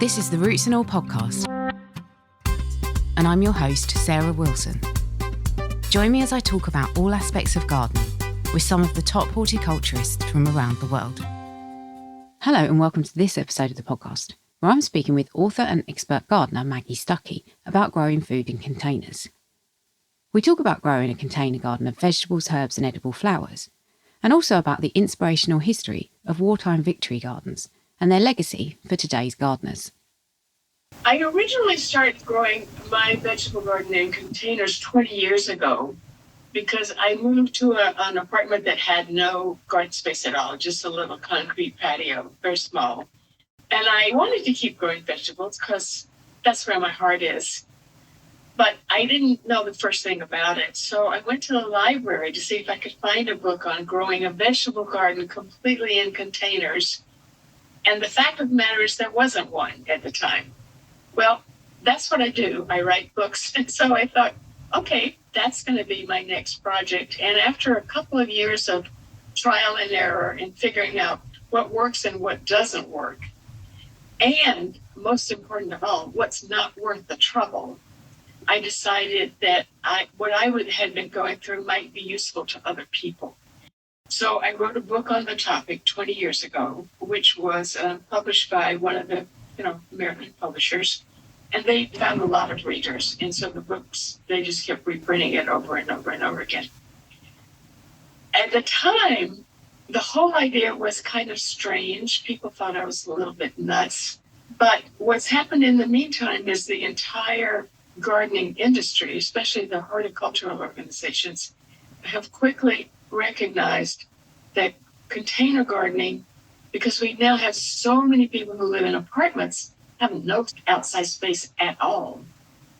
This is the Roots and All podcast, and I'm your host, Sarah Wilson. Join me as I talk about all aspects of gardening with some of the top horticulturists from around the world. Hello and welcome to this episode of the podcast, where I'm speaking with author and expert gardener Maggie Stuckey about growing food in containers. We talk about growing a container garden of vegetables, herbs and edible flowers, and also about the inspirational history of wartime victory gardens and their legacy for today's gardeners. I originally started growing my vegetable garden in containers 20 years ago because I moved to an apartment that had no garden space at all, just a little concrete patio, very small. And I wanted to keep growing vegetables because that's where my heart is. But I didn't know the first thing about it. So I went to the library to see if I could find a book on growing a vegetable garden completely in containers. And the fact of the matter is there wasn't one at the time. Well, that's what I do. I write books. And so I thought, okay, that's going to be my next project. And after a couple of years of trial and error in figuring out what works and what doesn't work, and most important of all, what's not worth the trouble, I decided that what I had been going through might be useful to other people. So I wrote a book on the topic 20 years ago, which was published by one of the American publishers, and they found a lot of readers. And so the books, they just kept reprinting it over and over and over again. At the time, the whole idea was kind of strange. People thought I was a little bit nuts. But what's happened in the meantime is the entire gardening industry, especially the horticultural organizations, have quickly recognized that container gardening, because we now have so many people who live in apartments, have no outside space at all,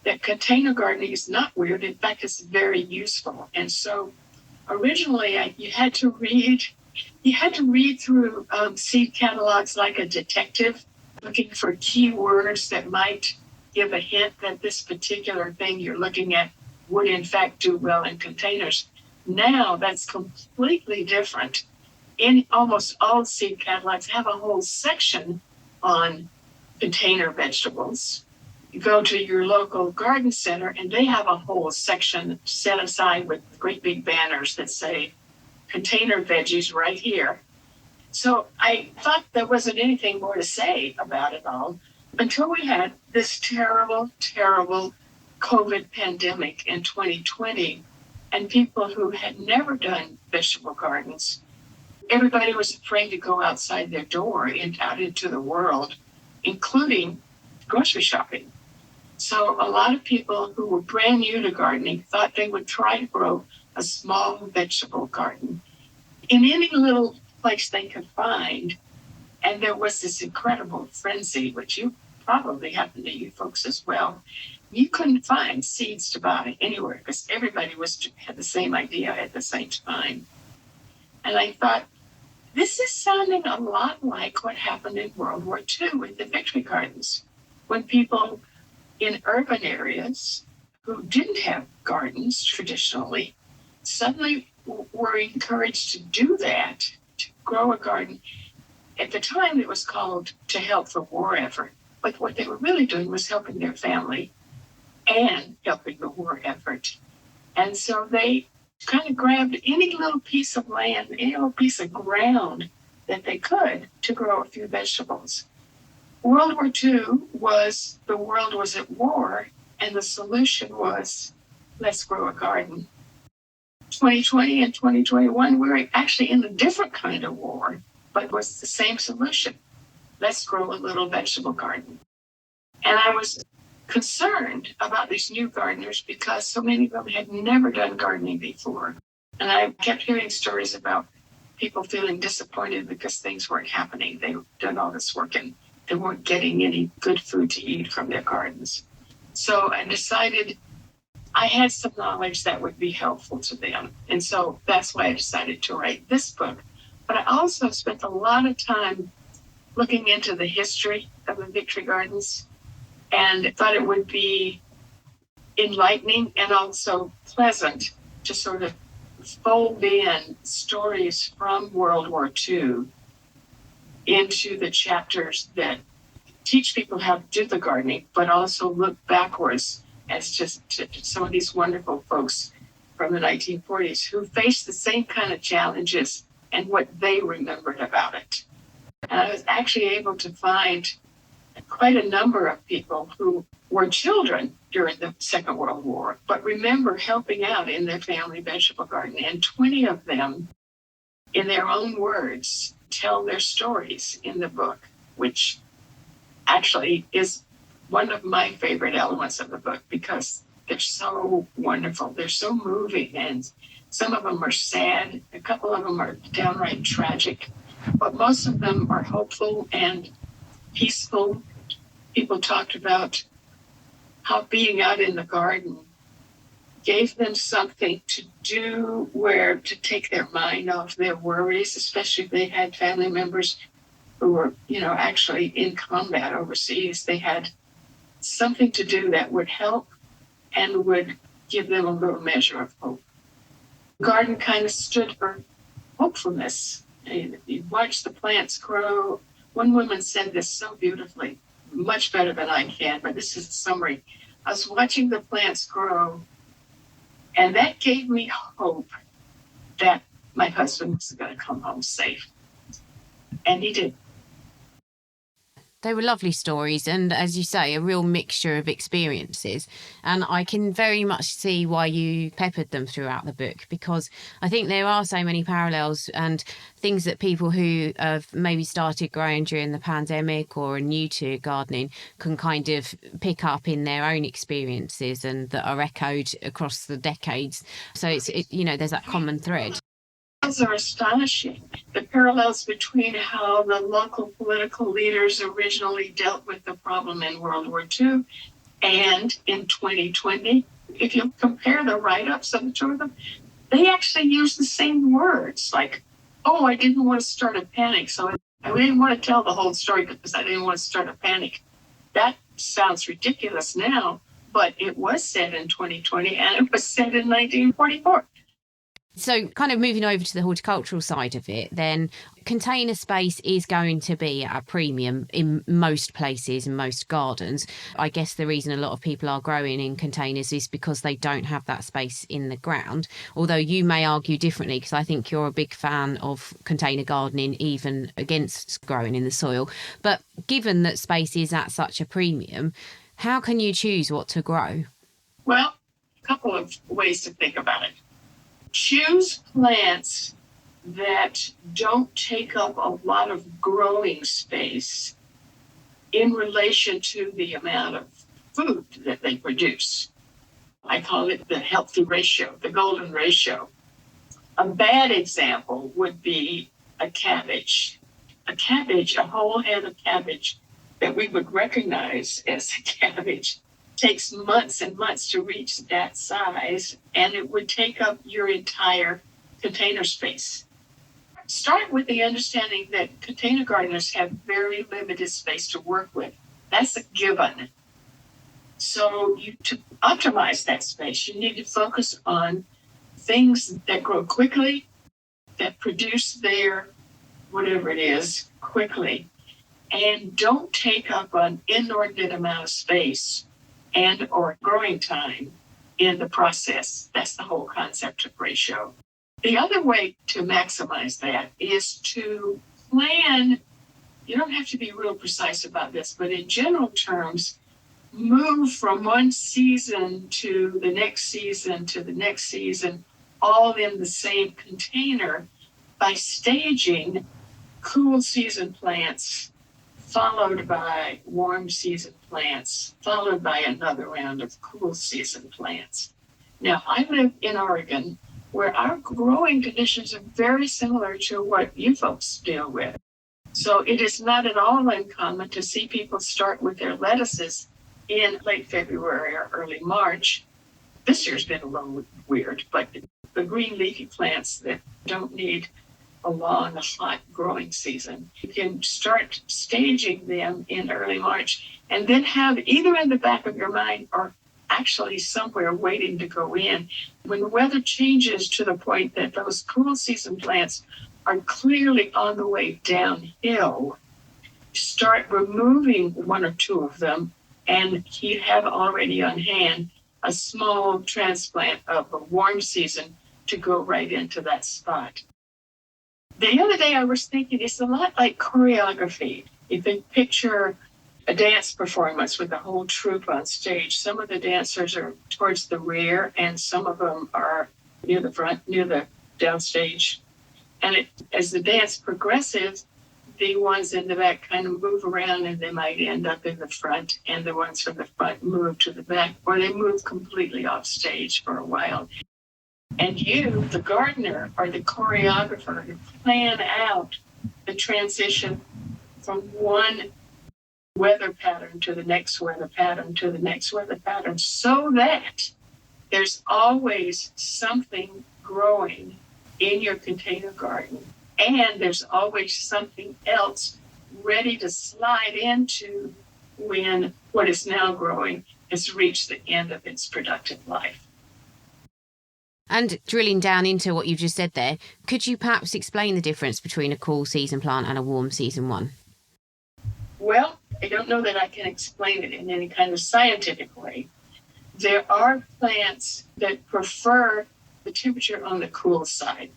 that container gardening is not weird. In fact, it's very useful. And so originally you had to read through seed catalogs like a detective, looking for keywords that might give a hint that this particular thing you're looking at would in fact do well in containers. Now that's completely different. In almost all seed catalogs have a whole section on container vegetables. You go to your local garden center and they have a whole section set aside with great big banners that say container veggies right here. So I thought there wasn't anything more to say about it all until we had this terrible, terrible COVID pandemic in 2020, and people who had never done vegetable gardens, everybody was afraid to go outside their door and out into the world, including grocery shopping. So a lot of people who were brand new to gardening thought they would try to grow a small vegetable garden in any little place they could find. And there was this incredible frenzy, which you probably happened to you folks as well. You couldn't find seeds to buy anywhere because everybody had the same idea at the same time. And I thought, this is sounding a lot like what happened in World War II with the victory gardens, when people in urban areas who didn't have gardens traditionally suddenly were encouraged to do that, to grow a garden. At the time, it was called to help the war effort. But what they were really doing was helping their family and helping the war effort. And so they kind of grabbed any little piece of land, any little piece of ground that they could to grow a few vegetables. World War II the world was at war, and the solution was, let's grow a garden. 2020 and 2021, we're actually in a different kind of war, but it was the same solution. Let's grow a little vegetable garden. And I was concerned about these new gardeners because so many of them had never done gardening before. And I kept hearing stories about people feeling disappointed because things weren't happening. They'd done all this work and they weren't getting any good food to eat from their gardens. So I decided I had some knowledge that would be helpful to them. And so that's why I decided to write this book. But I also spent a lot of time looking into the history of the victory gardens and thought it would be enlightening and also pleasant to sort of fold in stories from World War II into the chapters that teach people how to do the gardening, but also look backwards as just to some of these wonderful folks from the 1940s who faced the same kind of challenges and what they remembered about it. And I was actually able to find quite a number of people who were children during the Second World War, but remember helping out in their family vegetable garden. And 20 of them, in their own words, tell their stories in the book, which actually is one of my favorite elements of the book because they're so wonderful. They're so moving, and some of them are sad. A couple of them are downright tragic, but most of them are hopeful and peaceful. People talked about how being out in the garden gave them something to do, where to take their mind off their worries, especially if they had family members who were, actually in combat overseas. They had something to do that would help and would give them a little measure of hope. The garden kind of stood for hopefulness. You watch the plants grow. One woman said this so beautifully, much better than I can, but this is a summary. I was watching the plants grow, and that gave me hope that my husband was going to come home safe. And he did. They were lovely stories, and as you say, a real mixture of experiences. And I can very much see why you peppered them throughout the book, because I think there are so many parallels and things that people who have maybe started growing during the pandemic or are new to gardening can kind of pick up in their own experiences and that are echoed across the decades. So there's that common thread. Are astonishing. The parallels between how the local political leaders originally dealt with the problem in World War II and in 2020. If you compare the write-ups of the two of them, they actually use the same words, like, oh, I didn't want to start a panic, so I didn't want to tell the whole story because I didn't want to start a panic. That sounds ridiculous now, but it was said in 2020 and it was said in 1944. So kind of moving over to the horticultural side of it, then container space is going to be at a premium in most places and most gardens. I guess the reason a lot of people are growing in containers is because they don't have that space in the ground. Although you may argue differently, because I think you're a big fan of container gardening, even against growing in the soil. But given that space is at such a premium, how can you choose what to grow? Well, a couple of ways to think about it. Choose plants that don't take up a lot of growing space in relation to the amount of food that they produce. I call it the healthy ratio, the golden ratio. A bad example would be a cabbage. A whole head of cabbage that we would recognize as a cabbage takes months and months to reach that size, and it would take up your entire container space. Start with the understanding that container gardeners have very limited space to work with. That's a given. So to optimize that space, you need to focus on things that grow quickly, that produce their whatever it is quickly, and don't take up an inordinate amount of space and or growing time in the process. That's the whole concept of ratio. The other way to maximize that is to plan. You don't have to be real precise about this, but in general terms, move from one season to the next season to the next season, all in the same container by staging cool season plants followed by warm season plants, followed by another round of cool season plants. Now, I live in Oregon, where our growing conditions are very similar to what you folks deal with. So it is not at all uncommon to see people start with their lettuces in late February or early March. This year's been a little weird, but the green leafy plants that don't need a long, hot growing season, you can start staging them in early March and then have either in the back of your mind or actually somewhere waiting to go in. When the weather changes to the point that those cool season plants are clearly on the way downhill, start removing one or two of them, and you have already on hand a small transplant of a warm season to go right into that spot. The other day I was thinking it's a lot like choreography. If you picture a dance performance with the whole troupe on stage, some of the dancers are towards the rear and some of them are near the front, near the downstage. And as the dance progresses, the ones in the back kind of move around and they might end up in the front, and the ones from the front move to the back, or they move completely off stage for a while. And you, the gardener or the choreographer, you plan out the transition from one weather pattern to the next weather pattern to the next weather pattern, so that there's always something growing in your container garden, and there's always something else ready to slide into when what is now growing has reached the end of its productive life. And drilling down into what you just said there, could you perhaps explain the difference between a cool season plant and a warm season one? Well, I don't know that I can explain it in any kind of scientific way. There are plants that prefer the temperature on the cool side,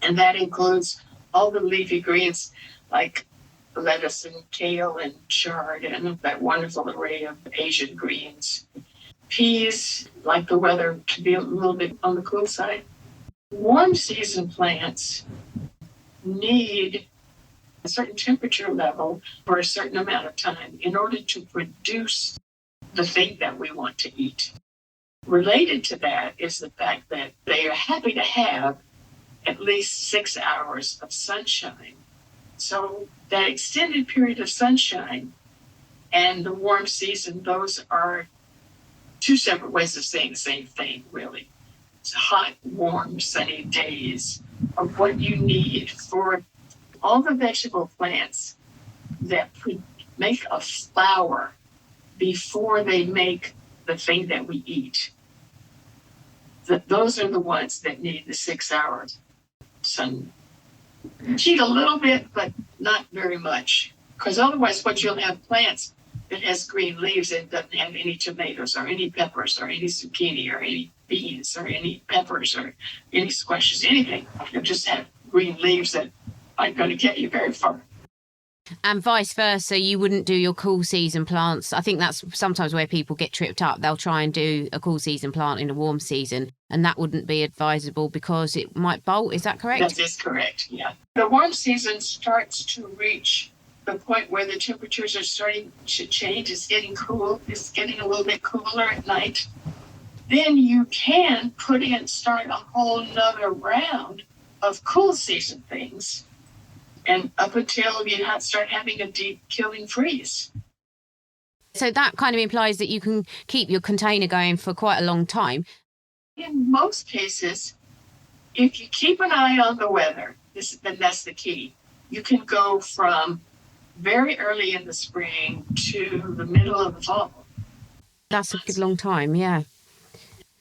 and that includes all the leafy greens like lettuce and kale and chard and that wonderful array of Asian greens. Peas like the weather to be a little bit on the cool side. Warm season plants need a certain temperature level for a certain amount of time in order to produce the thing that we want to eat. Related to that is the fact that they are happy to have at least 6 hours of sunshine. So that extended period of sunshine and the warm season, those are two separate ways of saying the same thing, really. It's hot, warm, sunny days are what you need for all the vegetable plants that make a flower before they make the thing that we eat. Those are the ones that need the 6 hours sun. Heat a little bit, but not very much. Because otherwise what you'll have plants that has green leaves and doesn't have any tomatoes or any peppers or any zucchini or any beans or any peppers or any squashes, anything. You'll just have green leaves that aren't going to get you very far. And vice versa, you wouldn't do your cool season plants. I think that's sometimes where people get tripped up. They'll try and do a cool season plant in a warm season, and that wouldn't be advisable because it might bolt. Is that correct? That is correct, yeah. The warm season starts to reach the point where the temperatures are starting to change. It's getting cool. It's getting a little bit cooler at night. Then you can start a whole nother round of cool season things. And up until you start having a deep killing freeze. So that kind of implies that you can keep your container going for quite a long time. In most cases, if you keep an eye on the weather, then that's the key. You can go from very early in the spring to the middle of the fall. That's a good long time, yeah.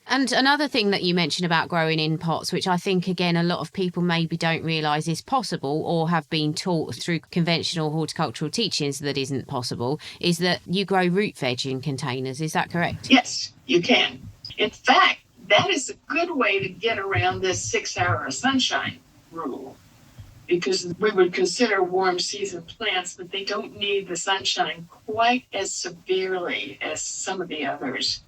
And another thing that you mentioned about growing in pots, which I think, again, a lot of people maybe don't realise is possible or have been taught through conventional horticultural teachings that isn't possible, is that you grow root veg in containers. Is that correct? Yes, you can. In fact, that is a good way to get around this 6 hour sunshine rule, because we would consider warm season plants, but they don't need the sunshine quite as severely as some of the others.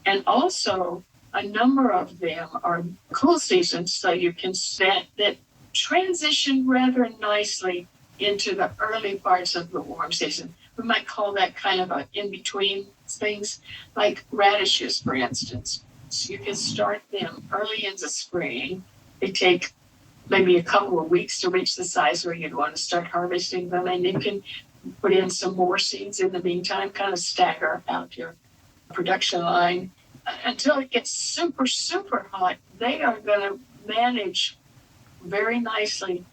And also, a number of them are cool seasons, so you can set that transition rather nicely into the early parts of the warm season. We might call that kind of an in-between things, like radishes, for instance. So you can start them early in the spring. They take maybe a couple of weeks to reach the size where you'd want to start harvesting them, and you can put in some more seeds in the meantime, kind of stagger out your production line. Until it gets super, super hot, they are going to manage very nicely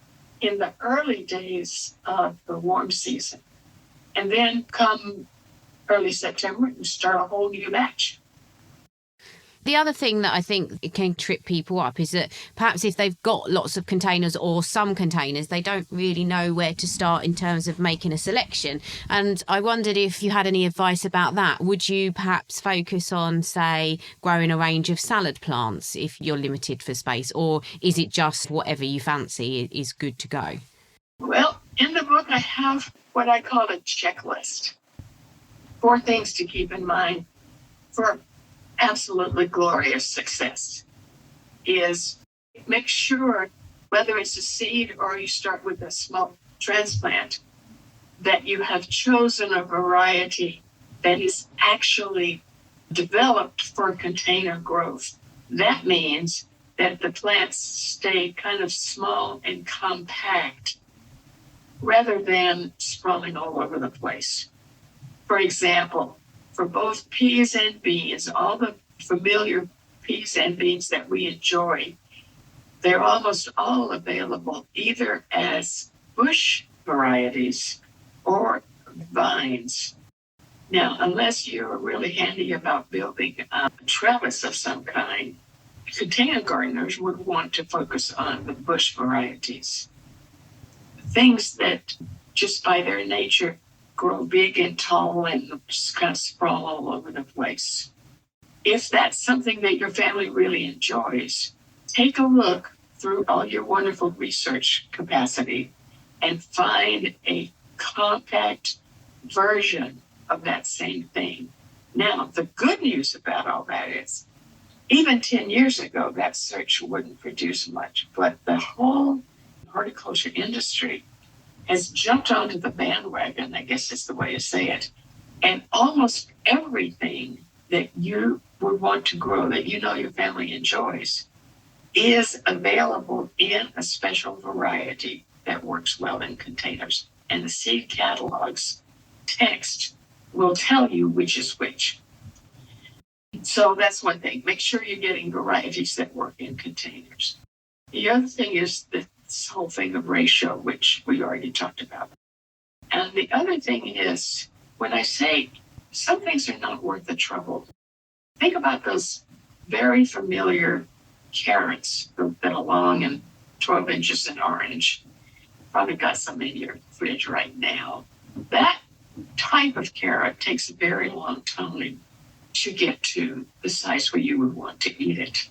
in the early days of the warm season. And then come early September, you start a whole new batch. The other thing that I think it can trip people up is that perhaps if they've got lots of containers or some containers, they don't really know where to start in terms of making a selection. And I wondered if you had any advice about that. Would you perhaps focus on, say, growing a range of salad plants if you're limited for space, or is it just whatever you fancy is good to go? Well, in the book, I have what I call a checklist. 4 things to keep in mind for absolutely glorious success is make sure, whether it's a seed or you start with a small transplant, that you have chosen a variety that is actually developed for container growth. That means that the plants stay kind of small and compact rather than sprawling all over the place. For example, for both peas and beans, all the familiar peas and beans that we enjoy, they're almost all available either as bush varieties or vines. Now, unless you're really handy about building a trellis of some kind, container gardeners would want to focus on the bush varieties. Things that just by their nature grow big and tall and just kind of sprawl all over the place. If that's something that your family really enjoys, take a look through all your wonderful research capacity and find a compact version of that same thing. Now, the good news about all that is, even 10 years ago, that search wouldn't produce much, but the whole horticulture industry has jumped onto the bandwagon, I guess is the way to say it. And almost everything that you would want to grow, that you know your family enjoys, is available in a special variety that works well in containers. And the seed catalog's text will tell you which is which. So that's one thing. Make sure you're getting varieties that work in containers. The other thing is this whole thing of ratio, which we already talked about. And the other thing is, when I say some things are not worth the trouble, think about those very familiar carrots that are long and 12 inches in orange. Probably got some in your fridge right now. That type of carrot takes a very long time to get to the size where you would want to eat it.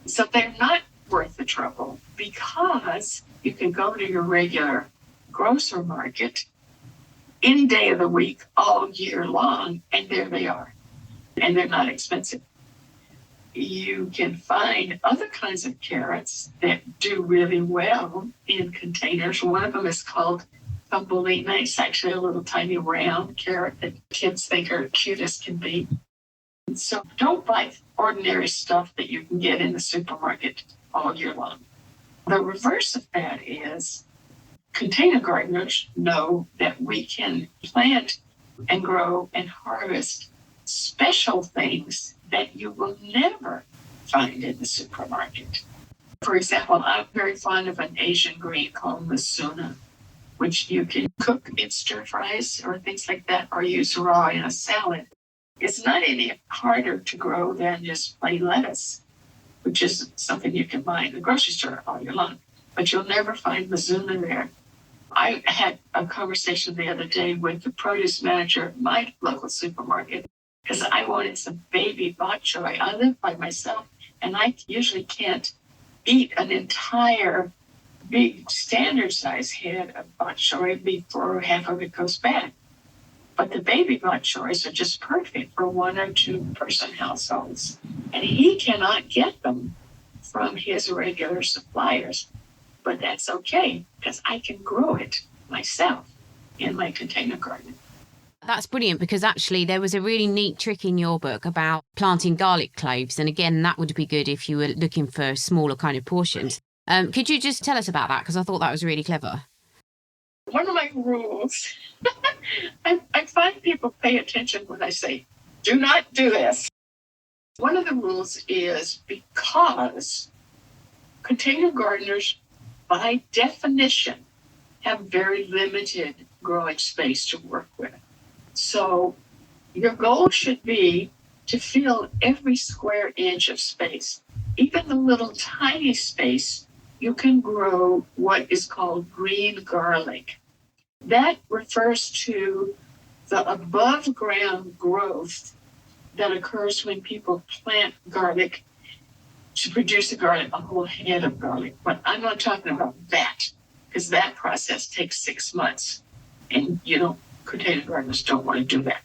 So they're not worth the trouble because you can go to your regular grocery market any day of the week, all year long, and there they are. And they're not expensive. You can find other kinds of carrots that do really well in containers. One of them is called Thumbelina. It's actually a little tiny round carrot that kids think are cute as can be. So don't buy ordinary stuff that you can get in the supermarket all year long. The reverse of that is container gardeners know that we can plant and grow and harvest special things that you will never find in the supermarket. For example, I'm very fond of an Asian green called Masuna, which you can cook in stir fries or things like that, or use raw in a salad. It's not any harder to grow than just plain lettuce, which is something you can buy in the grocery store all year long. But you'll never find Masuna there. I had a conversation the other day with the produce manager at my local supermarket because I wanted some baby bok choy. I live by myself, and I usually can't eat an entire big standard size head of bok choy before half of it goes bad. But the baby bok choys are just perfect for 1 or 2 person households. And he cannot get them from his regular suppliers. But that's okay, because I can grow it myself in my container garden. That's brilliant, because actually there was a really neat trick in your book about planting garlic cloves. And again, that would be good if you were looking for smaller kind of portions. Could you just tell us about that? Because I thought that was really clever. One of my rules, I find people pay attention when I say, do not do this. One of the rules is because container gardeners, by definition, have very limited growing space to work with. So your goal should be to fill every square inch of space. Even the little tiny space, you can grow what is called green garlic. That refers to the above ground growth that occurs when people plant garlic to produce a whole head of garlic. But I'm not talking about that, because that process takes 6 months. And container gardeners don't want to do that.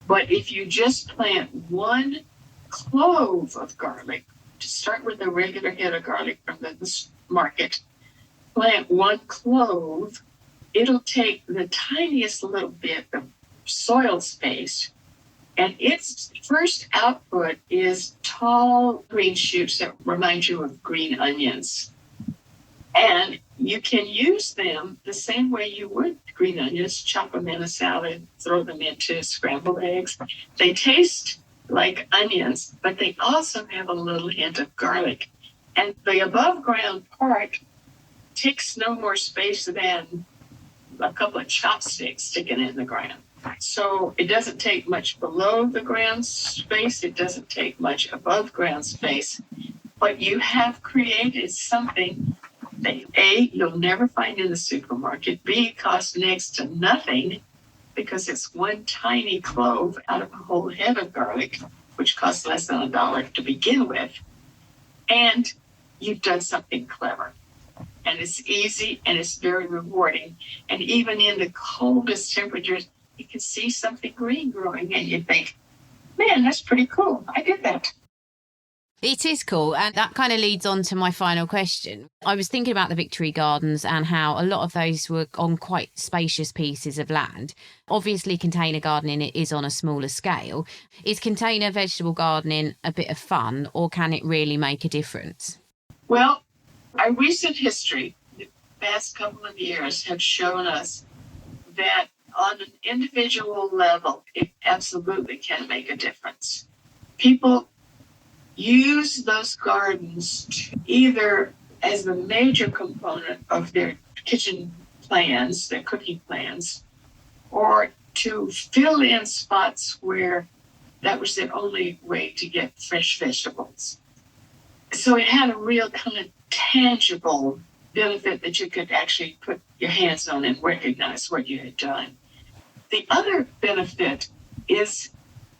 But if you just plant one clove of garlic, to start with a regular head of garlic from the market, plant one clove, it'll take the tiniest little bit of soil space, and its first output is tall green shoots that remind you of green onions. And you can use them the same way you would green onions, chop them in a salad, throw them into scrambled eggs. They taste like onions, but they also have a little hint of garlic. And the above ground part takes no more space than a couple of chopsticks sticking in the ground. So it doesn't take much below the ground space. It doesn't take much above ground space. But you have created something that A, you'll never find in the supermarket. B, costs next to nothing because it's one tiny clove out of a whole head of garlic, which costs less than $1 to begin with. And you've done something clever. And it's easy and it's very rewarding. And even in the coldest temperatures, you can see something green growing and you think, man, that's pretty cool. I did that. It is cool. And that kind of leads on to my final question. I was thinking about the Victory Gardens and how a lot of those were on quite spacious pieces of land. Obviously, container gardening is on a smaller scale. Is container vegetable gardening a bit of fun, or can it really make a difference? Well, our recent history, the past couple of years, have shown us that on an individual level, it absolutely can make a difference. People use those gardens either as the major component of their kitchen plans, their cooking plans, or to fill in spots where that was their only way to get fresh vegetables. So it had a real kind of tangible benefit that you could actually put your hands on and recognize what you had done. The other benefit is,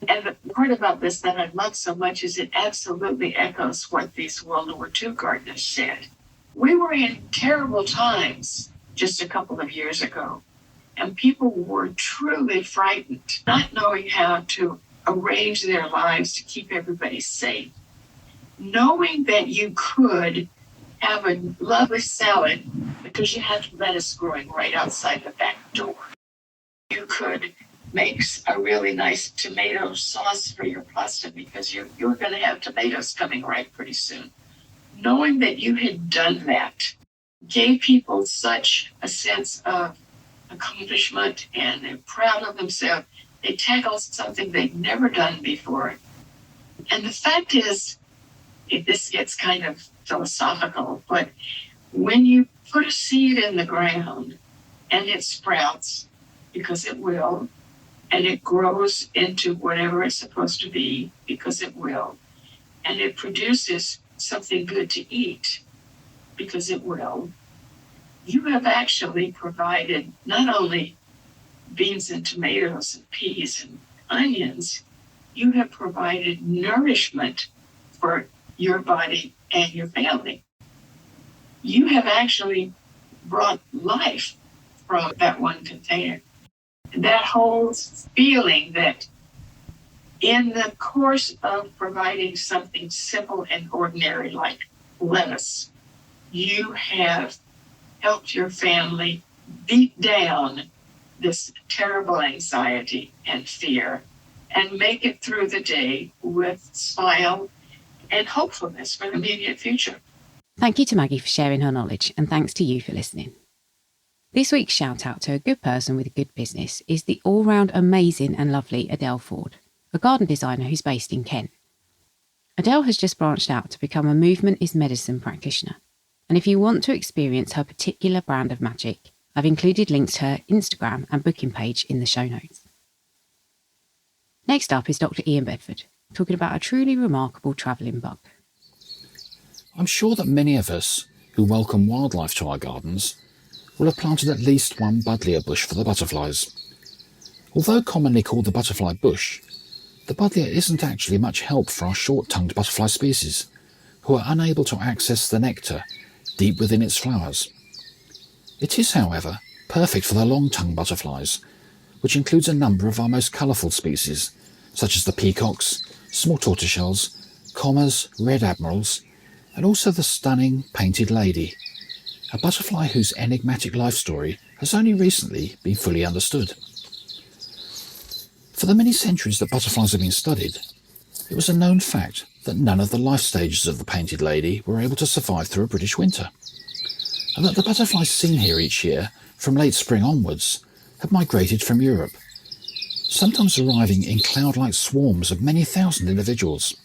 and the part about this that I love so much, is it absolutely echoes what these World War II gardeners said. We were in terrible times just a couple of years ago, and people were truly frightened, not knowing how to arrange their lives to keep everybody safe. Knowing that you could have a lovely salad because you had lettuce growing right outside the back door. You could make a really nice tomato sauce for your pasta because you're going to have tomatoes coming right pretty soon. Knowing that you had done that gave people such a sense of accomplishment, and they're proud of themselves. They tackled something they'd never done before. And the fact is, this gets kind of philosophical, but when you put a seed in the ground and it sprouts, because it will, and it grows into whatever it's supposed to be, because it will, and it produces something good to eat, because it will, you have actually provided not only beans and tomatoes and peas and onions, you have provided nourishment for your body and your family. You have actually brought life from that one container. That whole feeling that in the course of providing something simple and ordinary like lettuce, you have helped your family beat down this terrible anxiety and fear and make it through the day with smile and hopefulness for the immediate future. Thank you to Maggie for sharing her knowledge, and thanks to you for listening. This week's shout out to a good person with a good business is the all-round amazing and lovely Adele Ford, a garden designer who's based in Kent. Adele has just branched out to become a Movement is Medicine practitioner, and if you want to experience her particular brand of magic, I've included links to her Instagram and booking page in the show notes. Next up is Dr. Ian Bedford, talking about a truly remarkable travelling bug. I'm sure that many of us who welcome wildlife to our gardens will have planted at least one buddleia bush for the butterflies. Although commonly called the butterfly bush, the buddleia isn't actually much help for our short-tongued butterfly species, who are unable to access the nectar deep within its flowers. It is, however, perfect for the long-tongued butterflies, which includes a number of our most colourful species, such as the peacocks, small tortoiseshells, commas, red admirals, and also the stunning painted lady, a butterfly whose enigmatic life story has only recently been fully understood. For the many centuries that butterflies have been studied, it was a known fact that none of the life stages of the painted lady were able to survive through a British winter, and that the butterflies seen here each year from late spring onwards have migrated from Europe, sometimes arriving in cloud-like swarms of many thousand individuals.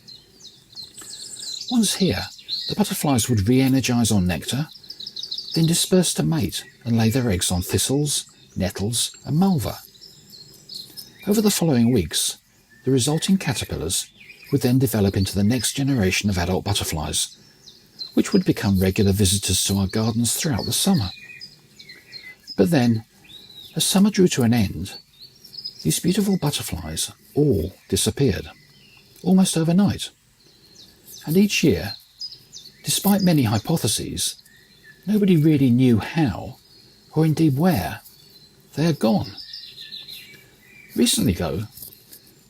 Once here, the butterflies would re-energise on nectar, then disperse to mate and lay their eggs on thistles, nettles and malva. Over the following weeks, the resulting caterpillars would then develop into the next generation of adult butterflies, which would become regular visitors to our gardens throughout the summer. But then, as summer drew to an end, these beautiful butterflies all disappeared, almost overnight. And each year, despite many hypotheses, nobody really knew how, or indeed where, they had gone. Recently, though,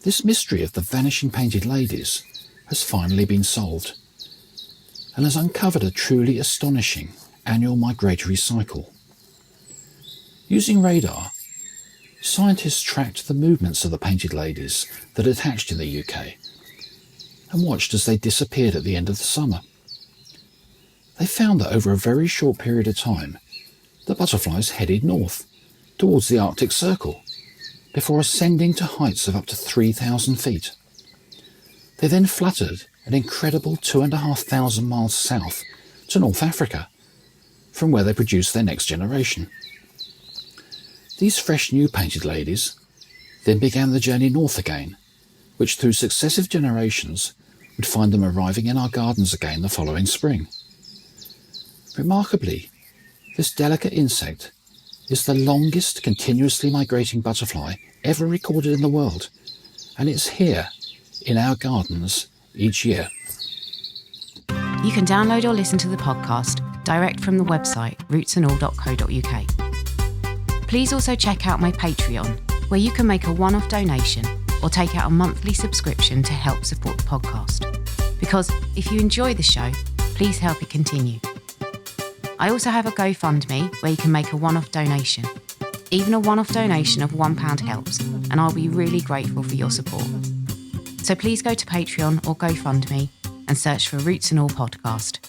this mystery of the vanishing painted ladies has finally been solved, and has uncovered a truly astonishing annual migratory cycle. Using radar, scientists tracked the movements of the painted ladies that had hatched in the UK, and watched as they disappeared at the end of the summer. They found that over a very short period of time, the butterflies headed north, towards the Arctic Circle, before ascending to heights of up to 3,000 feet. They then fluttered an incredible 2,500 miles south to North Africa, from where they produced their next generation. These fresh new painted ladies then began the journey north again, which through successive generations would find them arriving in our gardens again the following spring. Remarkably, this delicate insect is the longest continuously migrating butterfly ever recorded in the world, and it's here in our gardens each year. You can download or listen to the podcast direct from the website rootsandall.co.uk. Please also check out my Patreon, where you can make a one-off donation or take out a monthly subscription to help support the podcast. Because if you enjoy the show, please help it continue. I also have a GoFundMe where you can make a one-off donation. Even a one-off donation of £1 helps, and I'll be really grateful for your support. So please go to Patreon or GoFundMe and search for Roots and All Podcast.